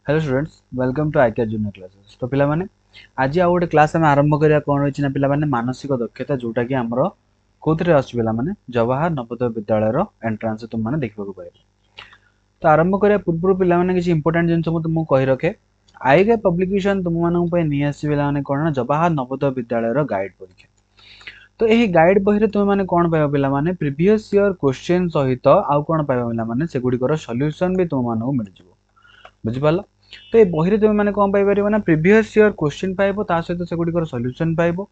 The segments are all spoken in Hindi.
Hello students welcome to IK junior classes. तो पिला माने आज आ गोटे क्लास आम आरंभ करिया कोन होइछि ना पिला माने मानसिक दक्षता जोटा कि हमरो कोथरे आछि पिला माने जवाहर नवोदय विद्यालय रो एंट्रेंस तुम माने देखबा को पाइबो। तो आरंभ करिया पूर्व पिला माने किछि इंपोर्टेंट जिंस मु तुमको कहि रखे आईके पब्लिकेशन तुम मानन पे नि आसी पिला माने कोन ना जवाहर नवोदय विद्यालय रो गाइड परीक्षा। तो एही गाइड बही रे तुम माने कोन पाइबो पिला माने प्रीवियस ईयर क्वेश्चन सहित आउ कोन पाइबो पिला माने सेगुडी कर सॉल्यूशन भी तुम मानन मिल जिवो। बुझि पालो। तो ये बही रे तुम माने कोन पाइ परिबो ना प्रीवियस ईयर क्वेश्चन पाइबो ता सहित सेगुडी कर सॉल्यूशन पाइबो।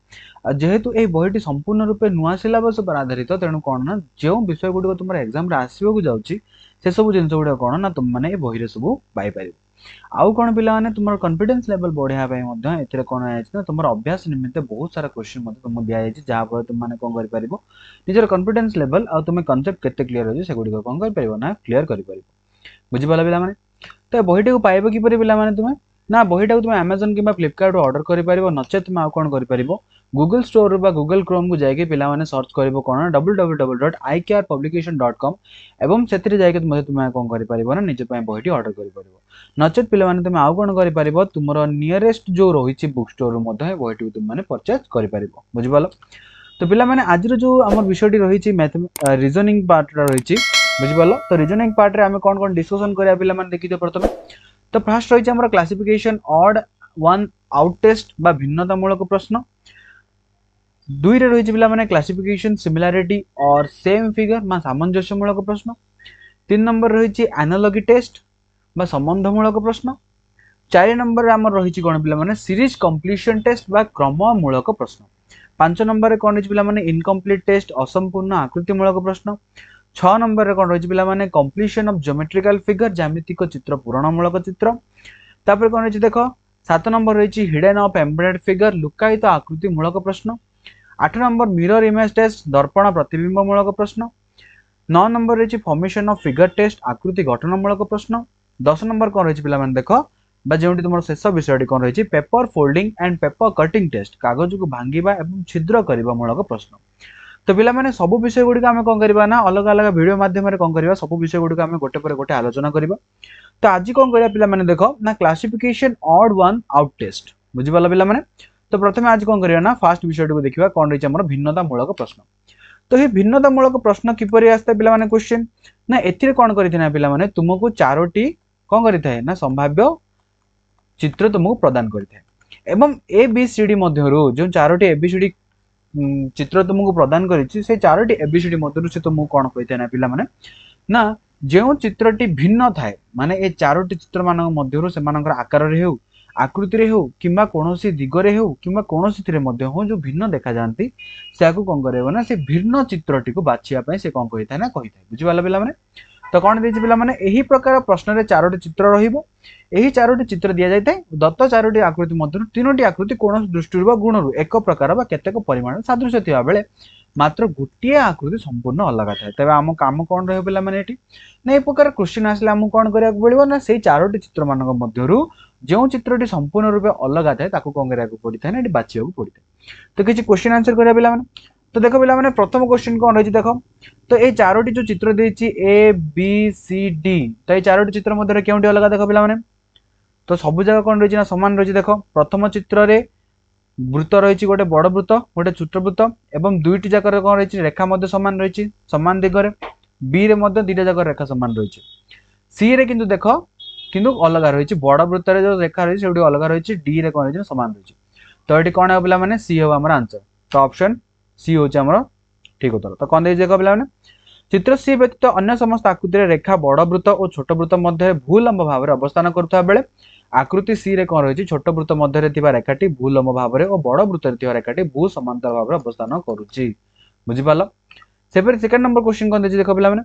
आ जेहेतु ए बहीटी संपूर्ण रूपे नुआ सिलेबस पर आधारित तेणु कोन ना जो विषय गुडी को तुमर एग्जाम रे आसीबो को जाउची से सब जिंस गुडी कोन ना तुम माने ए बही रे सब पाइ परिबो। आउ कोन पिला माने तुमर कॉन्फिडेंस लेवल बढ़िया पय मध्ये एथिरे कोन आइछ ना तुमर अभ्यास निमित्त बहुत सारा क्वेश्चन मध्ये तुम दिया आइछ जहा पर तुम माने कोन करि परिबो निजर कॉन्फिडेंस लेवल आ तुम कांसेप्ट केते क्लियर हो जे सेगुडी को कोन करि परिबो ना क्लियर करि परिबो। बुझि पाला पिला माने। तो बहीटा को पाइब किपर पिला माने तुमे ना बहीटा को तुम Amazon किबा Flipkart ऑर्डर करि परिबो नचे तुम आ कोन करि परिबो गूगल स्टोर बा गूगल क्रोम को जाके पिला माने सर्च करिवो कोन www.icarpublication.com एवं सेतिर जाके तुम कोन करि परिबो ना निज पय बहीटी ऑर्डर करि परिबो नचेत पिला माने तुम आ कोन करि परिबो तुमरो नियरेस्ट जो रहिछि बुक स्टोर मध्ये बहीटी तुम माने परचेज करि परिबो। बुझि पालो। तो पिला माने आज रो जो हमर विषयटी रहिछि मैथ रीजनिंग पार्ट रहिछि बुझि पालो। तो रीजनिंग पार्ट रे हम कोन कोन डिस्कशन करिया पिला माने देखि दियो प्रथमे। तो फर्स्ट रही हमर classification odd one out test बा भिन्नतामूलक प्रश्न। दुई रे रही पिला माने क्लासिफिकेशन सिमिलैरिटी और सेम फिगर बा सामंजस्यमूलक प्रश्न। तीन नंबर रही एनालॉजी टेस्ट बा संबंधमूलक प्रश्न। चार नंबर हमर रही कोन पिला माने सीरीज कंप्लीशन टेस्ट बा क्रममूलक प्रश्न। पांच नंबर रे कोन रही पिला माने इनकम्प्लीट टेस्ट असंपूर्ण आकृतिमूलक प्रश्न। 6 नंबर रे कोन रही पिला माने कंप्लीशन ऑफ ज्योमेट्रिकल फिगर ज्यामितिक चित्र पूरणमूलक चित्र। तापर कोन रही देखो 7 नंबर रही हिडन ऑफ एम्बेडेड फिगर लुकायित आकृति मूलक प्रश्न। 8 नंबर मिरर इमेज टेस्ट दर्पण प्रतिबिंब मूलक प्रश्न। 9 नंबर रही फॉर्मेशन ऑफ फिगर टेस्ट आकृति गठनमूलक प्रश्न। 10 नंबर कोन रही पिला माने देखो बा जेउटी तुमर शेष विषयटी कोन रही paper folding and paper cutting test कागज को भांगिबा एवं छिद्र करबा मूलक प्रश्न। तो पिला माने सब विषय गुडी आमे कोन करबा ना अलग अलग वीडियो माध्यम रे कोन करबा सब विषय गुडी आमे गोटे पर गोटे आलोचना करबा। तो आज कोन करबा पिला माने देखो ना classification odd one out test बुझि पाला पिला माने। तो प्रथमे आज कोन करबा ना फर्स्ट विषय को देखिबा कोन रही हमर भिन्नतामूलक प्रश्न। तो हे भिन्नतामूलक प्रश्न किपरि आस्ते पिला माने क्वेश्चन ना एथिरे कोन करिथिना पिला माने तुमको चारोटी कोन करिथाय ना संभाव्य चित्र तुमको प्रदान करिथाय एवं ए बी सी डी मध्यरु जो चारोटी ए बी सी डी चित्र तुमको प्रदान करिछि से चारोटी एबीसीडी मध्यरु से तुमको कोन कहिथाय ना पिला माने ना जेउ चित्रटी भिन्न थाए माने ए चारोटी चित्र मानक मध्यरु से मानकर आकार रे हेउ आकृति रे हेउ किबा कोनोसी दिग रे हेउ किबा कोनोसी थिरे मध्य हो जो भिन्न देखा जानती सेको कोन करबो ना से भिन्न चित्रटी को बाछिया पय से कोन कहिथाय ना कहिथाय बुझि वाला पिला माने। तो कोन देछि पिला माने एही प्रकार प्रश्न रे चारोटी चित्र रहिबो एही चारोटी चित्र दिया जायते दत्त चारोटी आकृति मध्यरु तीनोटी आकृति कोन दृष्टि वा गुणरु एक प्रकार बा केतेक परिमाण सादृश्य थिया बेले मात्र गोटिए आकृति संपूर्ण अलग थाए तबे हम काम कोन रहबो पिला माने एठी ना ए प्रकार क्वेश्चन आसले हम कोन करिया पड़िबो ना सेही चारोटी चित्र मानक मध्यरु जो चित्रटी संपूर्ण रूपे अलग थाए ताको कोन करिया को पड़िथाय ना एठी बाछिया को पड़िथाय। तो किछि क्वेश्चन आंसर करिया पिला माने। तो देखो पिला माने प्रथम क्वेश्चन कोन रहिछि देखो तो ए चारोटी जो चित्र देछि ए बी सी डी तो ए चारोटी चित्र मध्यरे केउंटी अलग देखो पिला माने। तो सब जगह कोन रहिछि ना समान रहिछि देखो प्रथम चित्र रे वृत्त रहिछि गोटे बड़ वृत्त गोटे छोट वृत्त एवं दुईटी जाकर कोन रहिछि रेखा मध्ये समान रहिछि समान दिगरे बी रे मध्ये दुईटा जाकर रेखा समान रहिछि सी रे किंतु देखो किंतु अलग रहिछि बड़ वृत्त रे जो रेखा रहिछि सेउडी अलग रहिछि डी रे कोन रहिछि समान रहिछि। तो एठी कोन है पिला माने सी हो हमर आंसर। तो ऑप्शन सी होछि हमर ठीक उत्तर। तो कोन देछि देखो पिला माने चित्र सी व्यतीत अन्य समस्त आकृति रे रेखा बड़ वृत्त और छोट वृत्त मध्ये भूलंब भाव रे अवस्थान करथवा बेले आकृति सी रे कोन रहिछि छोट वृत्त मध्ये रे थिबा रेखाटी भूलंब भाव रे और बड़ वृत्त रे थिबा रेखाटी भू समांतर भाव रे अवस्थान करूछि बुझि पालो। सेपर सेकंड नंबर क्वेश्चन कोन देछि देखो पिला माने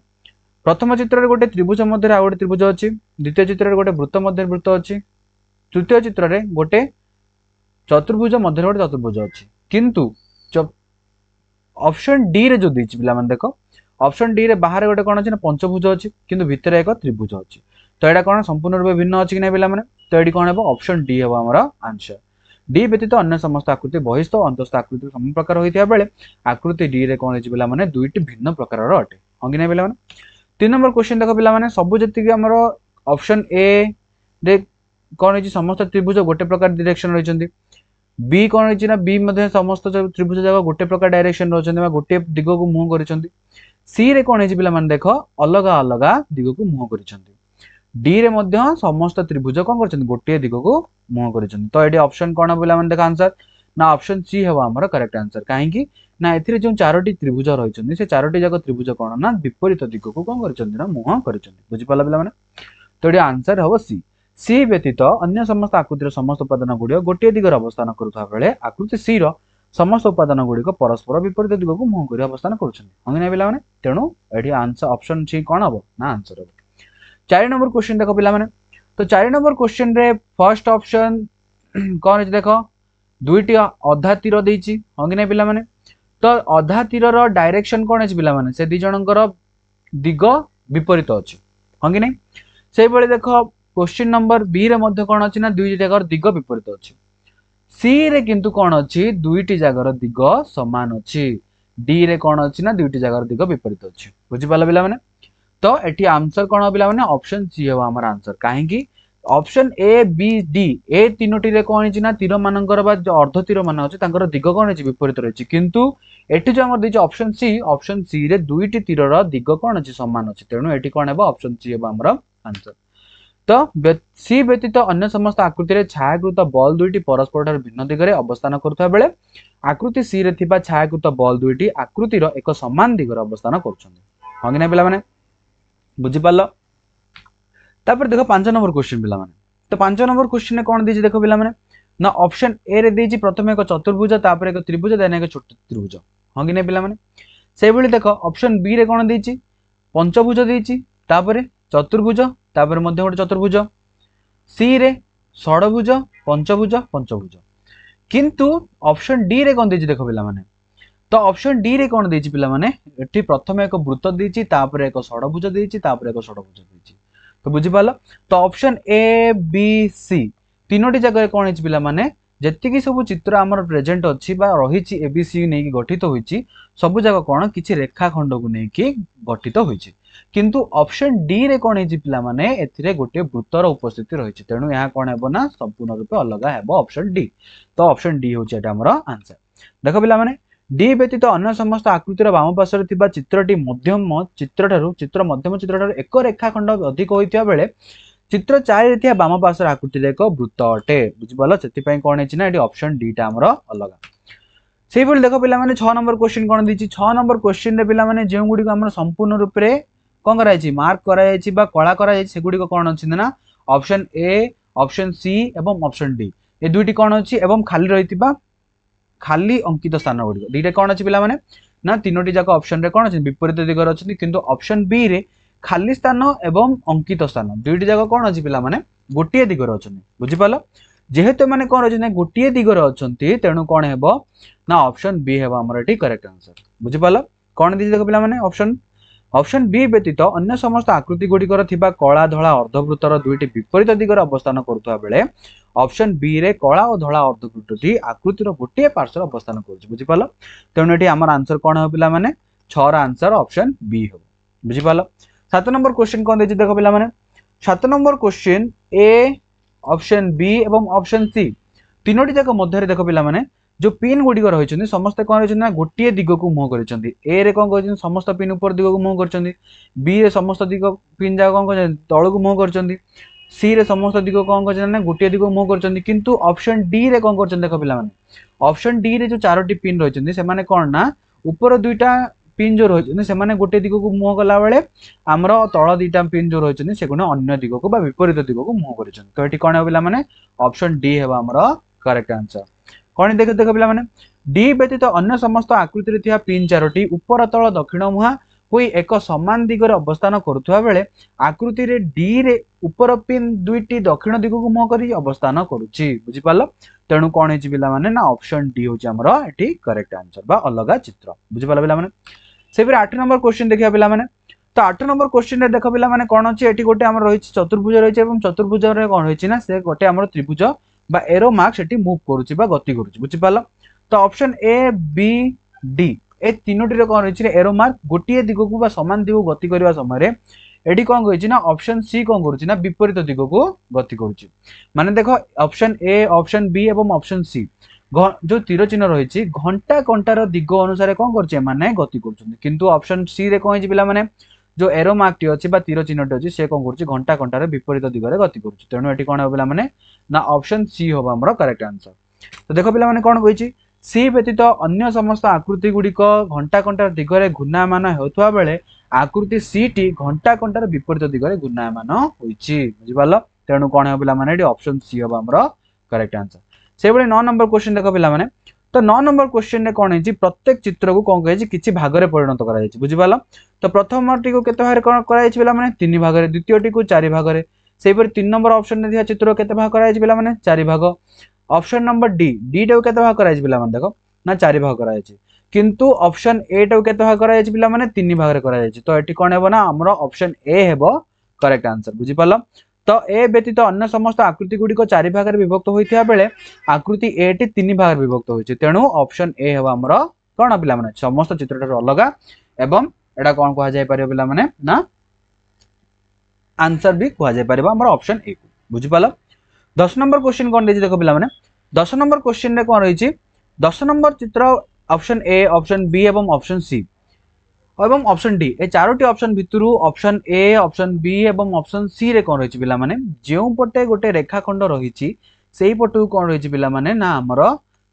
प्रथम चित्र रे गोटे त्रिभुज मध्ये रे आ गोटे त्रिभुज अछि द्वितीय चित्र रे गोटे वृत्त मध्ये वृत्त अछि तृतीय चित्र रे गोटे चतुर्भुज मध्ये गोटे चतुर्भुज अछि किंतु ऑप्शन डी रे जो देछि पिला माने देखो ऑप्शन डी रे बाहर गोटे कोन अछि ना पंचभुज अछि किंतु भितर एक त्रिभुज अछि। तो एटा कोन संपूर्ण रूपे भिन्न अछि कि नै पिला माने। तो एडी कोन हेबो ऑप्शन डी हेबो हमर आंसर। डी व्यतीत अन्य समस्त आकृति बहिस्थ अंतस्थ आकृति समान प्रकार होइथिया बेले आकृति डी रे कोन अछि पिला माने दुईटी भिन्न प्रकार रो अटे हो कि नै पिला माने। 3 नंबर क्वेश्चन देखो पिला माने सब जति कि हमर ऑप्शन ए रे कौन है समस्त त्रिभुज गोटे प्रकार डायरेक्शन रही बी कौन है ना बी समस्त त्रिभुज जाक गोटे प्रकार डायरेक्शन रही गोटे दिग को मुह कर सी रे कौन है पे देख अलग अलग दिग को मुह कर डी रे समस्त त्रिभुज कौन कर गोटे दिग को मुह कर तो ये ऑप्शन कौन पे देख आंसर ना ऑप्शन सी है आमर करेक्ट आंसर कहीं ना ए जो चारोटी त्रिभुज रही से चारोटी जाक त्रिभुज कौन ना विपरीत दिग को कौन कर मुह कर बुझीपाल पे तो ये आंसर हम सी सी व्यतीत अन्य समस्त आकृतिर समस्त उपादान गुड़िक गोटे दिगरे अवस्थान करुवा बेले आकृति सी समस्त उपादान गुड़िक परस्पर विपरीत दिग को मुह कर अवस्थान कर तेणु ये आंसर ऑप्शन सी कौन हम ना आंसर हम 4 नंबर क्वेश्चन देख पे तो 4 नंबर क्वेश्चन रे फर्स्ट ऑप्शन कौन है देख दुईटी अधा तीर देछि हाँ कि नहीं पे तो अधा तीर डायरेक्शन कौन है पे से दी जनकर दिग विपरीत अच्छी हाँ कि नहीं से भाई देख क्वेश्चन नंबर बी रे मध्य कौन अच्छी ना दुईटी जगार दिग विपरीत अच्छी सी रे किंतु कौन अच्छी दुईटी जगार दिग समान अच्छी डी रे कौन अच्छी ना दुईटी जगार दिग विपरीत अच्छी बुझीपाल पे तो ये आंसर कौन हो पे ऑप्शन सी है आमर आंसर कहीं ऑप्शन ए बी डी ए तीनोटी रे कौन है तीर मानकर अर्ध तीर मान अच्छे दिग कौन है विपरीत रही किंतु एटी जो आम ऑप्शन सी रे दुईटी तीर दिग कौन अच्छे सामान अच्छे तेणु ये कौन है ऑप्शन सी है आमर आंसर तो सी व्यतीत अन्य समस्त आकृति छायाकृत बल दुईटी परस्पर भिन्न दिगरे अवस्थान करुवा बेले आकृति सी रे थिबा छायाकृत बल दुईटी आकृतिर एक समान दिगरे अवस्थान करुछन्ति हाँ कि नहीं पे बुझीपाल तापर देख 5 नंबर क्वेश्चन पे तो 5 नंबर क्वेश्चन कौन दी देख पे ना ऑप्शन ए रे दी प्रथम एक चतुर्भुज तापर एक त्रिभुज देन एक छोट त्रिभुज हाँ कि नहीं पे से भाई देख ऑप्शन बी रे कौन दी पंचभुज दी तापर चतुर्भुज तापर मध्य गोटे चतुर्भुज सी रे षडभुज पंचभुज पंचभुज किंतु ऑप्शन डी रे कौन दी देख पे तो ऑप्शन डी रे कौन दी पे प्रथम एक वृत्त दी तापर एक षडभुज दी तापर एक षडभुज दी तो बुझीपाल तो ऑप्शन ए बी सी तीनोटी जगह कौन है पे जी सब चित्र आमर प्रेजेंट अच्छी रही एबीसी नहीं गठित होती सब जगह कौन किसी रेखाखंड को लेकिन गठित होती किंतु ऑप्शन डी रे कौन है गोटे वृत्तर उपस्थिति रही तेणु यहाँ कौन है ना संपूर्ण रूप अलग है ऑप्शन डी तो ऑप्शन डी हूँ आमर आंसर देख पे डी व्यतीत अन्य समस्त आकृतिर वाम पार्श्व चित्रटी मध्यम चित्र मध्यम चित्र एक रेखाखंड अधिक होता बेले चित्र 4 रे वाम पार्श्व आकृति एक वृत्त अटे बुझीपाल से कौन है ऑप्शन डी टा आमर अलग से देख पे 6 नंबर क्वेश्चन कौन दी 6 नंबर क्वेश्चन पे जो गुड़ी संपूर्ण रूप से कौन कर मार्क कला कर कौन अच्छी ना ऑप्शन ए ऑप्शन सी एवं ऑप्शन डी ये दुईटी कौन अच्छी खाली रही खाली अंकित स्थान गुड़िक दीटा कौन अच्छी पे ना तीनोटी जाक ऑप्शन रे कौन अच्छे विपरीत दिगर अच्छी किंतु ऑप्शन बी रे खाली स्थान एवं अंकित स्थान दुईटी जाक कौन अच्छी पे गोटे दिगर अच्छा बुझीपाल जेहेतु मैंने कौन रही गोटे दिगर अच्छा तेणु कौन है ना ऑप्शन बी है आमर ये करेक्ट आंसर बुझीपाल कौन दी देख पे ऑप्शन बी व्यतीत अन्य समस्त आकृति गुड़िकर कला धला अर्धवृत्तर दुईटी विपरीत दिगरे अवस्थान करुवा बेले ऑप्शन बी रे कला और धला अर्धवृत्तटी आकृतिर गोटे पार्श्व अवस्थान कर बुझीपाल तेणु ये आमर आंसर कौन हो पे 6 आंसर ऑप्शन बी हो बुझीपाल 7 नंबर क्वेश्चन कौन देख पे 7 number question A option B एवं ऑप्शन सी तीनोटी जाक मध्य देख पे जो पिन गुड़िक रही समस्त कौन रही गोटे दिग को मुह कर ए रे कौन कर समस्त पिन ऊपर दिग को मुह कर बी रे समस्त दिग पिन जाक कौन कर तल को मुह कर सी रे समस्त दिग कौन कर गोटे दिग मुह कर किंतु ऑप्शन डी रे कौन कर देख पे ऑप्शन डी रे जो 4टी पिन रही से कौन ना ऊपर दुईटा पिन जो रही से गोटे दिग को मुह कला बेले आमर तल दुईटा पिन जो रही से अन्य दिग को विपरीत दिग को मुह कर तो ये कौन है पे ऑप्शन डी है आमर करेक्ट आंसर कौन देख देख पे डी व्यतीत अन्य समस्त आकृति पिन 4टी ऊपर तल दक्षिण मुहा कोई एक समान दिगरे अवस्थान करुवा बेले आकृति रे डी रे ऊपर पिन दुईटी दक्षिण दिग को मुह कर अवस्थान करुच्ची बुझीपाल तेणु कौन है पे ना ऑप्शन डी हूँ आमर ये करेक्ट आंसर बा अलग चित्र बुझीपाल पे से 8 नंबर क्वेश्चन देखिए पे तो 8 नंबर क्वेश्चन देख पे कौन अच्छे ये गोटे आम रही चतुर्भुज रही चतुर्भुज कौन रही ना से गोटे आम त्रिभुज बा एरो मार्क से मूव करुच्ची गति करुच्ची बुझीपाल तो ऑप्शन ए बी डी ए तीनोटी कौन रही एरो मार्क गोटे दिग को सामान दिग गति करने समय एटी कौन कही ना ऑप्शन सी कौन करुच्ची ना विपरीत दिग को गति करुच्ची माने देखो ऑप्शन ए ऑप्शन बी एवं ऑप्शन सी जो तीर चिन्ह रही घंटा कंटार दिग अनुसार कौन कर गति कर ऑप्शन सी रे कौन पिला माने जो एरो मार्क टी अच्छी तीर चिन्हटी अच्छी से कौन कर घंटा कंटार विपरीत दिगरे गति कर तेणु ये कौन पिला माने ना ऑप्शन सी हम आम करेक्ट आंसर। तो देख पिला माने कौन कही सी व्यतीत अन्य समस्त आकृति गुड़िक घंटा कंटार दिगरे घूर्णायमान होता बेले आकृति सी टी घंटा कंटार विपरीत दिगरे घूर्णायमान बुझिपाल तेणु कौन है पिला माने ऑप्शन सी हम आम करेक्ट आंसर। से भाई 9 नंबर क्वेश्चन देख पिला माने तो 9 नंबर क्वेश्चन रे कौन है प्रत्येक चित्र को कौन कही किसी भाग में परिणत करा बुझिपाल। तो प्रथम टी को केते भाग कौन करा पिला माने 3 भाग में द्वितीय टी को 4 भाग में से 3 नंबर ऑप्शन में दिया चित्र केते भाग करा पिला माने 4 भाग। ऑप्शन नंबर डी डी टे केते भाग करा पिला माने देखो ना 4 भाग करा किंतु ऑप्शन ए टे केते भाग करा पिला माने 3 भाग में करा तो एटी कौन है ना हमर ऑप्शन ए हेबो करेक्ट आंसर बुझिपाल। तो ए व्यतीत अन्य समस्त आकृति गुड़िक 4 भाग में विभक्त होता बेले आकृति ए टी 3 भाग में विभक्त होती तेणु ऑप्शन ए हेबा हमर कौन पिला माने समस्त चित्रटार अलग एवं एटा कौन कहा जाय परिबो पिला माने ना आंसर भी कहा जाय परिबो हमर ऑप्शन ए को बुझिपाल। 10 नंबर क्वेश्चन कौन देखो पिला माने 10 नंबर क्वेश्चन रे कौन रही 10 नंबर चित्र ऑप्शन ए ऑप्शन बी एवं ऑप्शन सी एवं ऑप्शन डी ए चारोटी ऑप्शन भितर ऑप्शन ए ऑप्शन बी एवं ऑप्शन सी रे कौन रही पिला माने जो पटे गोटे रेखाखंड रही से पटू कौन रही पिला माने ना हमर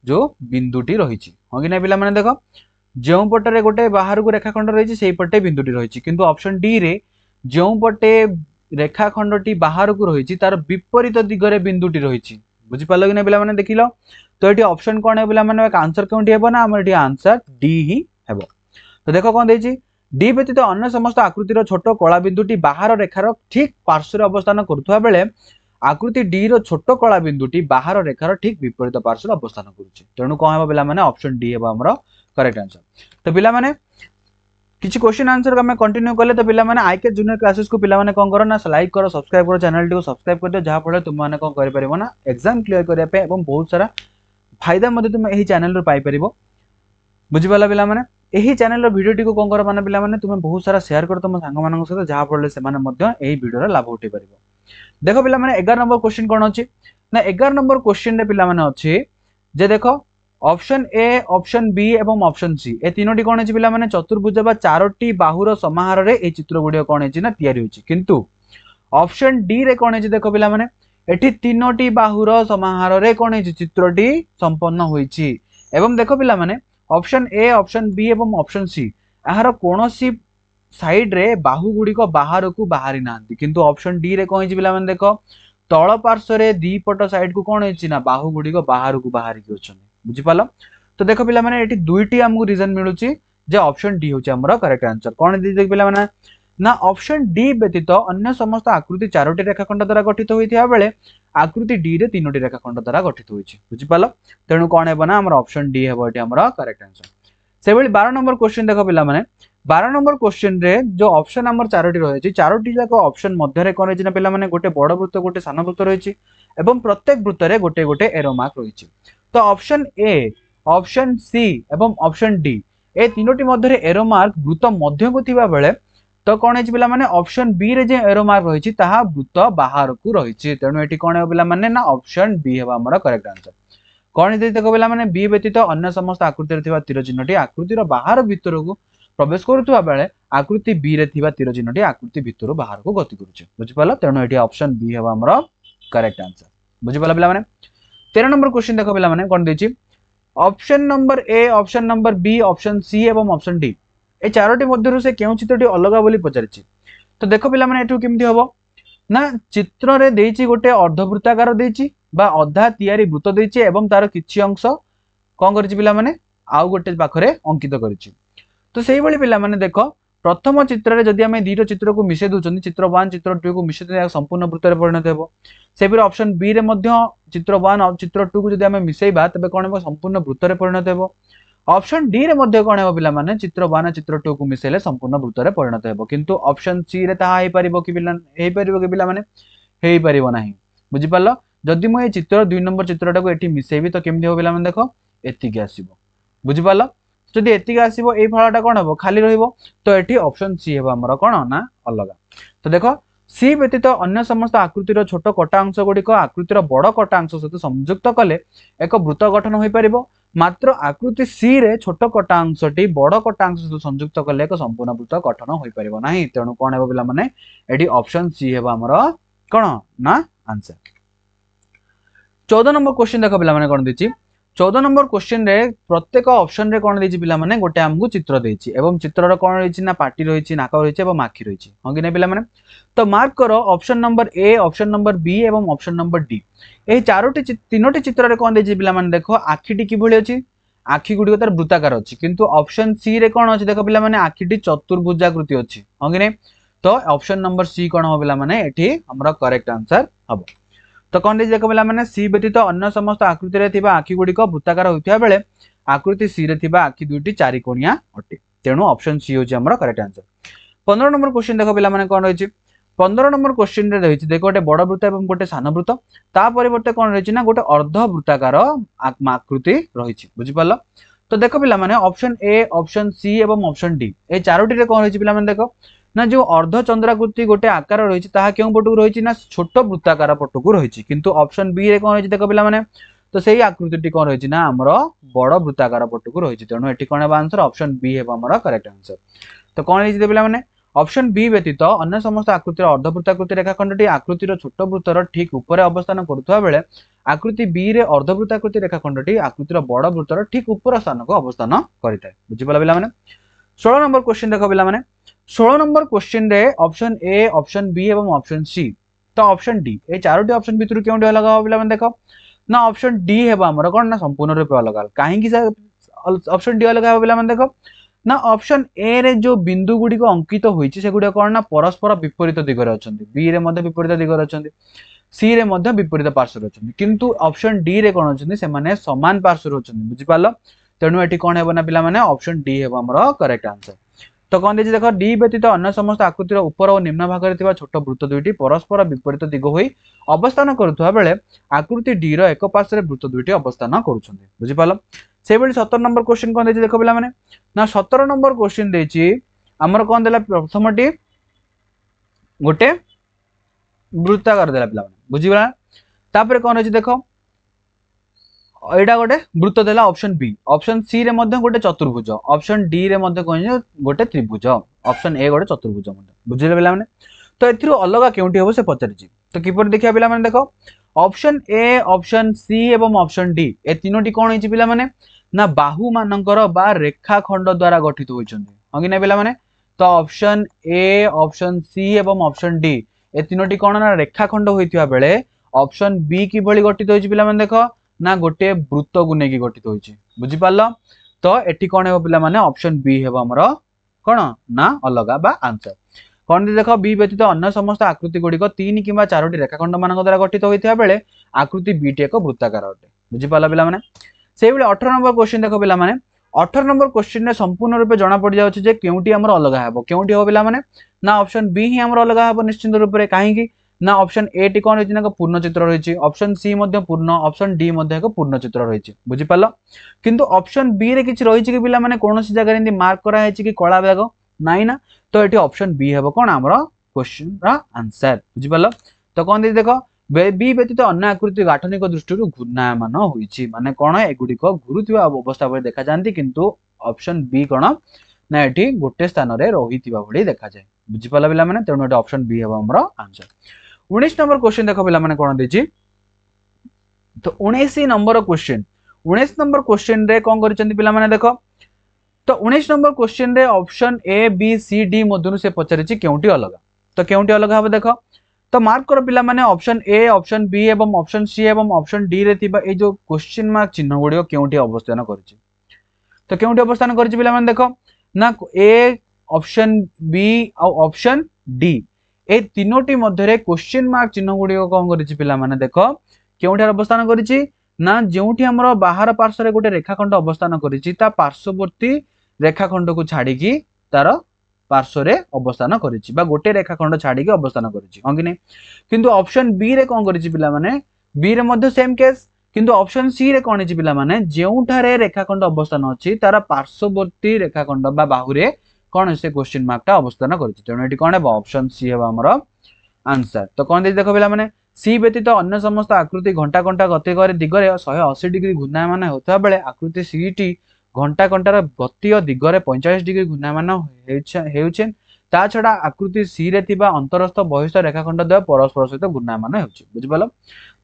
जो बिंदुटी रही हाँ कि ना पिला माने देखो जो पटे गोटे बाहर को रेखाखंड रही से पटे बिंदुटी रही किंतु ऑप्शन डी रे जो पटे रेखाखंडटी बाहर को रही तार विपरीत दिगरे बिंदुटी रही बुझिपाल कि ना पिला माने देखिल। तो ये ऑप्शन कौन है पिला माने आंसर कौन हेबो ना हमर आंसर डी ही हेबो। तो देखो कौन देछि डी व्यतीत अन्य समस्त आकृतिर छोट कला बिंदुटी बाहर रेखार ठीक पार्श्व अवस्थान करुवा बेले आकृति डी रो छोट कला बिंदुटी बाहर रेखार ठीक विपरीत पार्श्व अवस्थान करुछि तेणु कौन हेबो पिला माने ऑप्शन डी हेबो हमर करेक्ट आंसर। तो पिला माने किछि क्वेश्चन आंसर हम कंटिन्यू कले तो पिला माने आईके जूनियर क्लासेस को पिला माने कोन करो ना लाइक करो सब्सक्राइब करो चैनल को सब्सक्राइब कर दियो जहा फळे तुम माने कोन करि परिबो ना एग्जाम क्लियर करिया पे एवं बहुत सारा फायदा मध्ये तुम एही चैनल रो पाई परिबो बुझिपाला पिला माने एही चैनल रो वीडियो टी को कोन करो माने पिला माने तुम बहुत सारा शेयर करो तुम सांग मानक सहित जहा फळे से माने मध्ये एही वीडियो रो लाभ उठै परिबो। देखो पिला माने 11 नंबर क्वेश्चन कोन अछि ना 11 नंबर क्वेश्चन रे पिला माने अछि जे देखो ऑप्शन ए ऑप्शन बी एवं ऑप्शन सी ए तीनोटी कौन है पिला माने चतुर्भुज बा चारोटी बाहुर समाहार रे ए चित्र गुडी कौन है ना तयारी होची किंतु ऑप्शन डी रे कौन है देखो पिला माने एठी तीनोटी बाहुर समाहार रे कौन है चित्रटी संपन्न होईची एवं देखो पिला माने ऑप्शन ए ऑप्शन बी एवं ऑप्शन सी यार कोनोसी साइड रे बाहु गुडी को बाहर को बाहरी नांती किंतु ऑप्शन डी रे कौन है पिला माने देखो तळ पार्श्व रे दी पट साइड को कौन है ना बाहु गुडी को बाहर को बाहरी की होचन बुझिपाल। तो देखो पिला माने एठी दुईटी हमकु रीजन मिलुची जे ऑप्शन डी होची हमर करेक्ट आंसर कोन दी देख पिला माने ना ऑप्शन डी व्यतीत अन्य समस्त आकृति चारोटी रेखाखंड द्वारा गठित होइथिया बेले आकृति डी रे तीनोटी रेखाखंड द्वारा गठित होइछि बुझिपाल तेणु कोन हेबो ना हमर ऑप्शन डी हेबो एठी हमर करेक्ट आंसर। से बेली 12 नंबर क्वेश्चन देखो पिला माने 12 नंबर क्वेश्चन रे जो ऑप्शन हमर चारोटी रहिछि चारोटी जाको ऑप्शन मध्य रे कोन ना पिला माने गोटे बड़ वृत्त गोटे सान वृत्त रहिछि एवं प्रत्येक वृत्त रे गोटे गोटे एरो मार्क रहिछि। तो ऑप्शन ए ऑप्शन सी एवं ऑप्शन डी ए तीनोटी मध्य एरो मार्क वृत्त मध्य को थिबा बेले तो कौन है पिला माने ऑप्शन बी रे जे एरो मार्क रहिछि ताहा वृत्त बाहर को रहिछि तेणु एठी कौन है पिला माने ना ऑप्शन बी हेबा हमर करेक्ट आंसर। कौन दे देखो पिला माने बी व्यतीत अन्य समस्त आकृति रे थिबा तीर चिन्हटी आकृतिर बाहर भीतर को प्रवेश करुवा बेले आकृति बी रे थिबा तीर चिन्हटी आकृति भीतर बाहर को गति करूछि बुझिपाल तेणु एठी ऑप्शन बी हेबा हमर करेक्ट आंसर बुझिपाल पिला माने। 13 नंबर क्वेश्चन देखो पिला माने कोन देछि option number A option number B option C एवं ऑप्शन डी ए चारोटी मध्यरु से केउ चित्रटी अलगा बोली पचारिछि। तो देखो पिला माने एठु केमथि होबो ना चित्र रे देछि गोटे अर्धवृत्ताकार देछि बा अधा तयारी वृत्त देछि एवं तार किछि अंश कोन करिछि पिला माने आउ गोटे पाखरे अंकित करिछि। तो सेही बळी पिला माने देखो प्रथम चित्र रे जदि हमें दीरो चित्र को मिसे दोचनी चित्र 1 चित्र 2 को मिसे दे संपूर्ण वृत्त रे परिणत हेबो से फिर ऑप्शन बी रे मध्य चित्र 1 और चित्र 2 को जदि हमें मिसेइबा तबे कोन हेबो संपूर्ण वृत्त रे परिणत हेबो ऑप्शन डी रे मध्य कोन हेबो पिला माने चित्र 1 चित्र 2 को मिसेले संपूर्ण वृत्त रे परिणत हेबो किंतु ऑप्शन सी रे ताहा हे परिबो कि पिला माने हेई परिबो नाही बुझि पालो जदि मो ए चित्र 2 नंबर चित्रटा को एठी मिसेइबी तो केमथि हो पिला माने देखो एतिकी आसीबो बुझि पालो जदि एतिकी आसीबो ए फळाटा कोन हेबो खाली रहिबो तो एठी ऑप्शन सी हेबो हमर कोन ना अलगा। तो देख सी व्यतीत अन्य समस्त आकृतिर छोट कटा अंश गुड़िक आकृतिर बड़ कटा अंश सहित संयुक्त कले एक वृत्त गठन हो पार। मात्र आकृति सी रे छोट कटा अंशटी बड़ कटा अंश सहित संयुक्त कले एक संपूर्ण वृत्त गठन हो पार ना। तेणु कौन है पिला माने एटी ऑप्शन सी है हमर कौन ना आंसर। 14 नंबर क्वेश्चन देख पिला माने कौन देछि 14 नंबर क्वेश्चन रे प्रत्येक ऑप्शन रे कौन देछि पिला माने गोटे हमकु चित्र देछि एवं चित्र रो कौन रहिछि ना पाटी रहिछि नाक रहिछि एवं आखि रहिछि हां कि नै पिला माने। तो मार्क करो option number A option number B एवं ऑप्शन नंबर डी। ए चारोटी तीनोटी चित्र रे कौन देछि पिला माने देखो आखिटी कि भली अछि आखि गुडी तार वृत्ताकार अछि किंतु ऑप्शन सी रे कौन अछि देखो पिला माने आखिटी चतुर्भुजाकृति अछि हां कि नै। तो ऑप्शन नंबर सी कौन हो पिला माने एठी हमरा करेक्ट आंसर हबो। तो कौन देख पिला माने सी व्यतीत अन्य समस्त आकृति रे थिबा आखि गुडी वृत्ताकार होइथिया बेले आकृति सी रे थिबा आखि दुईटी चारिकोणिया अटे। तेणु ऑप्शन सी होची हमर करेक्ट आंसर। 15 नंबर क्वेश्चन देखो पिला माने कौन रहिछि 15 नंबर क्वेश्चन रे रहिछि देखो गोटे बड़ वृत्त एवं गोटे सान वृत्त ता परिवर्ते कौन रहिछि ना गोटे अर्ध वृत्ताकार आकृति रहिछि बुझि पालो। तो देखो पिला माने ऑप्शन ए ऑप्शन सी एवं ऑप्शन डी ए चारोटी रे कौन रहिछि पिला माने देखो ना जो अर्ध चंद्राकृति गोटे आकार रही ताहा केउ पटकु रही ना छोट वृत्ताकार पटकु रही किंतु ऑप्शन बी रे कौन रही देखो पिला माने तो सही आकृति कौन रही ना हमर बड़ वृत्ताकार पटकु रही। तेणु एटी कौन है आंसर ऑप्शन बी है हमर करेक्ट आंसर। तो कौन रही पिला माने ऑप्शन बी व्यतीत अन्य समस्त आकृतिर अर्धवृत्ताकृति रेखाखंडटी आकृतिर छोट वृत्तर ठीक ऊपर अवस्थान करुवा बेले आकृति बी रे अर्धवृत्ताकृति रेखाखंडटी आकृतिर बड़ वृत्तर ठीक ऊपर स्थान को अवस्थान करिताय बुझि पाला पिला माने। 16 नंबर क्वेश्चन देखो पिला माने 16 नंबर क्वेश्चन रे ऑप्शन ए ऑप्शन बी एवं ऑप्शन सी तो ऑप्शन डी ए चारोटी ऑप्शन भितर केउंडी अलग हो पिला माने देखो ना ऑप्शन डी है हमर कोन ना संपूर्ण रूप अलग काहे कि ऑप्शन डी अलग हो पिला माने देखो ना ऑप्शन ए रे जो बिंदु गुडी को अंकित होईची से गुडी कोन ना परस्पर विपरीत दिगरे अछंती बी रे मध्ये विपरीत दिगरे अछंती सी रे मध्ये विपरीत पार्श्व अछंती किंतु ऑप्शन डी रे कोन अछंती से माने समान पार्श्व अछंती बुझि पालो। तेणु एटी कौन है पिला माने ऑप्शन डी है हमर करेक्ट आंसर। तो कौन देछि देखो डी व्यतीत अन्य समस्त आकृतिर ऊपर और निम्न भाग रे छोट वृत्त दुईटी परस्पर विपरीत दिग होई अवस्थान करुवा बेले आकृति डी रो एक पार्श्व वृत्त दुईटी अवस्थान करूछन्ती बुझि पालो। से बेले 17 नंबर क्वेश्चन कौन देछि देखो पिला माने ना 17 नंबर क्वेश्चन देछि हमर कौन देला प्रथमटी गोटे वृत्ताकार देला पिला माने बुझिबा तापर कौन अछि देखो एटा गोटे वृत्त देला ऑप्शन बी ऑप्शन सी रे मध्ये गोटे चतुर्भुज ऑप्शन डी रे मध्ये कोन गोटे त्रिभुज ऑप्शन ए गोटे चतुर्भुज मध्ये बुझिले पिला माने। तो एथिरु अलगा केउंटी होबो से पचारिछि तो किपर देखिया पिला माने देखो ऑप्शन ए ऑप्शन सी एवं ऑप्शन डी ए तीनोटी कोन होइछि पिला माने ना बाहु मानकर बा रेखाखंड द्वारा गठित होइछन्ती हां कि नै पिला माने। तो ऑप्शन ए ऑप्शन सी एवं ऑप्शन डी ए तीनोटी कोन ना रेखाखंड होइथिया बेले ऑप्शन बी कि भली गठित होइछि पिला माने देखो ना गोटे वृत्त को नेकी गठित होइछि बुझि पालो। तो एठी कोन हेबो पिला माने ऑप्शन बी हेबो हमर कोन ना अलगा बा आंसर। कोन देखो बी व्यतीत अन्य समस्त आकृति गुडी को 3 किबा 4टी रेखाखंड मानक द्वारा गठित होइथिया बेले आकृति बी टी एक वृत्ताकार अटे बुझि पालो पिला माने। सेहि बेले 18 नंबर क्वेश्चन देखो पिला माने 18 नंबर क्वेश्चन रे संपूर्ण रूप जना पड़ जाउछि जे केउंटी हमर अलगा हेबो केउंटी हो पिला माने ना ऑप्शन बी ही हमर अलगा हेबो निश्चित रूप रे काहे कि ना ऑप्शन ए टी कोन रहिछि ना पूर्ण चित्र रहिछि ऑप्शन सी मध्ये पूर्ण ऑप्शन डी मध्ये एक पूर्ण चित्र रहिछि बुझि पालो। किंतु ऑप्शन बी रे किछि रहिछि कि पिला माने कोनोसी जगह रे मार्क करा हैछि कि कळा भाग नाइ ना तो एटी ऑप्शन बी हेबो कोन हमर क्वेश्चन रा आंसर बुझि पालो। तो कोन दे देखो बी व्यतीत अन्य आकृति गाठनिक दृष्टि घूर्णायमान होइछि माने कोन एगुडी को घुरुथिबा अवस्था पर देखा जानती किंतु ऑप्शन बी कोन ना एटी गोटे स्थान रे रहिथिबा भली देखा जाय बुझि पालो पिला माने। तेणु एटी ऑप्शन बी हेबो हमर आंसर। 19 नंबर क्वेश्चन देखो पिला माने कोन देछि तो 19 नंबर क्वेश्चन 19 नंबर क्वेश्चन रे कोन करिसंती पिला माने देखो तो 19 नंबर क्वेश्चन रे option A B C D मधुनु से पचारिछि केउंटी अलगा तो केउंटी अलगा हबो देखो। तो मार्क करो पिला माने ऑप्शन ए ऑप्शन बी एवं ऑप्शन सी एवं ऑप्शन डी रे थिबा ए जो क्वेश्चन मार्क चिन्ह गुडियो केउंटी अवस्थान करिछि तो केउंटी अवस्थान करिछि पिला माने देखो ना ए ऑप्शन बी और ऑप्शन डी ए तीनोटी मध्यरे क्वेश्चन मार्क चिन्ह गुडी कोन करिछि पिला माने देखो केउठी अवस्थान करिछि ना जेउठी हमर बाहर पार्श्व रे गोटे रेखाखंड अवस्थान करिछि ता पार्श्ववर्ती रेखाखंड को छाडी की तार पार्श्व रे अवस्थान करिछि बा गोटे रेखाखंड छाडी की अवस्थान करिछि हां कि नै। किंतु ऑप्शन बी रे कोन करिछि पिला माने बी रे मध्ये सेम केस किंतु ऑप्शन सी रे कोन छि पिला माने जेउठारे रेखाखंड अवस्थान अछि तार पार्श्ववर्ती रेखाखंड बा बाहु रे कौन से क्वेश्चन मार्क टा अवस्थान करछि तेणु एटी कोन है ऑप्शन सी है हमर आंसर। तो कौन दे देखो पिला माने सी व्यतीत अन्य समस्त आकृति घंटा घंटा गति करे दिगरे 180 डिग्री घूर्णयमान होता बेले आकृति सी टी घंटा घंटार गति दिगरे 45 डिग्री घूर्णयमान हेउछेन ता छड़ा आकृति सी रे थिबा अंतरस्थ बहिस्थ रेखाखंड द्वय परस्पर सहित घूर्णयमान हेउछि बुझिपालो।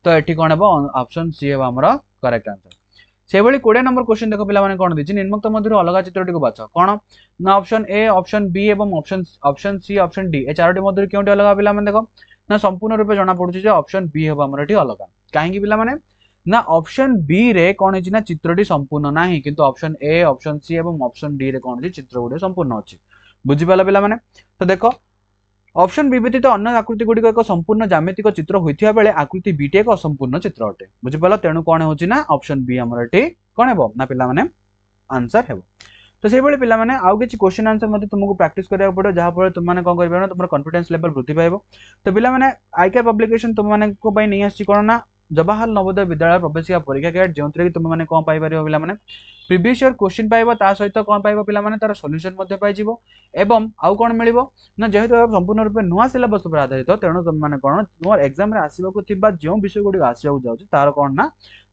तो एठी कोन हेबो ऑप्शन सी हेबो हमर करेक्ट आंसर। से भली 20 नंबर क्वेश्चन देखो पिला माने कोन दिछि निम्नलिखित मध्यरु अलग चित्रटी को बाछ कोन ना ऑप्शन ए ऑप्शन बी एवं ऑप्शन सी ऑप्शन डी ए चारोटी मध्यरु केउटी अलग पिला माने देखो ना संपूर्ण रूप जना पड़ुछि जे ऑप्शन बी हेबो हमर एठी अलग काहेकि पिला माने ना ऑप्शन बी रे कोन हिछि ना चित्रटी संपूर्ण नाही किंतु ऑप्शन ए ऑप्शन सी एवं ऑप्शन डी रे कोन हिछि चित्र गुडे संपूर्ण अछि बुझि पाला पिला माने। तो देखो ऑप्शन बी व्यतीत अन्य आकृति गुडी एक संपूर्ण ज्यामितिक चित्र होइथिया बेले आकृति बी टी एक असंपूर्ण चित्र अटे बुझि पाला तेणु कोन होछि ना ऑप्शन बी हमर एठी कोन हेबो ना पिला माने आंसर हेबो। तो से भली पिला माने आउ किछि क्वेश्चन आंसर मध्ये तुमको प्रैक्टिस करिया पड़ो जहा पर तुम माने कोन करबे ना तुमर कॉन्फिडेंस लेवल वृद्धि पाइबो। तो पिला माने आईके पब्लिकेशन तुम माने को पई नै आछि कोन ना जवाहर नवोदय विद्यालय प्रवेशिका परीक्षा गाइड जोंतरे तुम माने कोन पाइ परिबो पिला माने प्रीवियस ईयर क्वेश्चन पाइबो ता सहित कोन पाइबो पिला माने तार सॉल्यूशन मध्ये पाइ जिवो एवं आउ कोन मिलिबो ना जेहेतु संपूर्ण रूप नुआ सिलेबस पर आधारित तेणु तुम माने कोन तुमर एग्जाम रे आसीबा को थिबा जो विषय गुडी आसीबा जाउछ तार कोन ना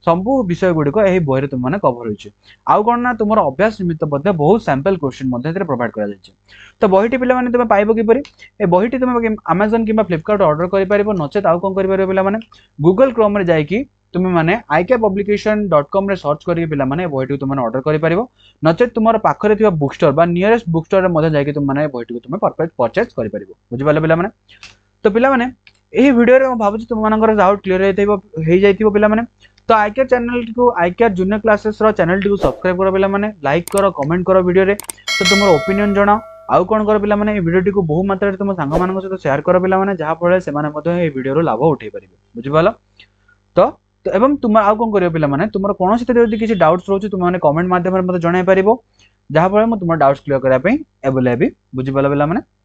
संपू विषय गुडी को एही बही रे तुम माने कवर होइछ आउ कोन ना तुमर अभ्यास निमित्त मध्ये बहुत सैंपल क्वेश्चन मध्ये रे प्रोवाइड करा जाइछ। तो बहीटी पिला माने तुम पाइबो कि परि ए बहीटी तुम Amazon किबा Flipkart ऑर्डर करि परिबो नचेत आउ कोन करि परिबो पिला माने Google Chrome रे जाई कि तुम माने ikpublication.com रे सर्च करी पिला माने बहीटी तुम माने ऑर्डर करि परिबो नचेत तुमर पाखरे थिबा बुक स्टोर बा नियरेस्ट बुक स्टोर रे मध्ये जाई कि तुम माने बहीटी को तुम परफेक्ट परचेज करि परिबो बुझि पाले पिला माने। तो पिला माने एही वीडियो रे म भाबुची तुम मानकर डाउट क्लियर हे जाइथिबो पिला माने। तो आईकेआर चैनल को आईकेआर जूनियर क्लासेस रो चैनल को सब्सक्राइब करो पिला माने लाइक करो कमेंट करो वीडियो रे तो तुमर ओपिनियन जणाओ आउ कोन करो पिला माने ए वीडियो को बहु मात्रा रे तुम संग मानक सहित शेयर करो पिला माने जहा फळे से माने मध्ये ए वीडियो रो लाभ उठै परिबे बुझि पालो। तो एवं तुम आउ कोन करियो पिला माने तुमर कोनोसी तरे यदि किछि डाउट्स रहउछि तुम माने कमेंट माध्यम रे मते जणाई परिबो जहा फळे म तुमर डाउट्स क्लियर करा पई अवेलेबल बुझि पालो पिला माने।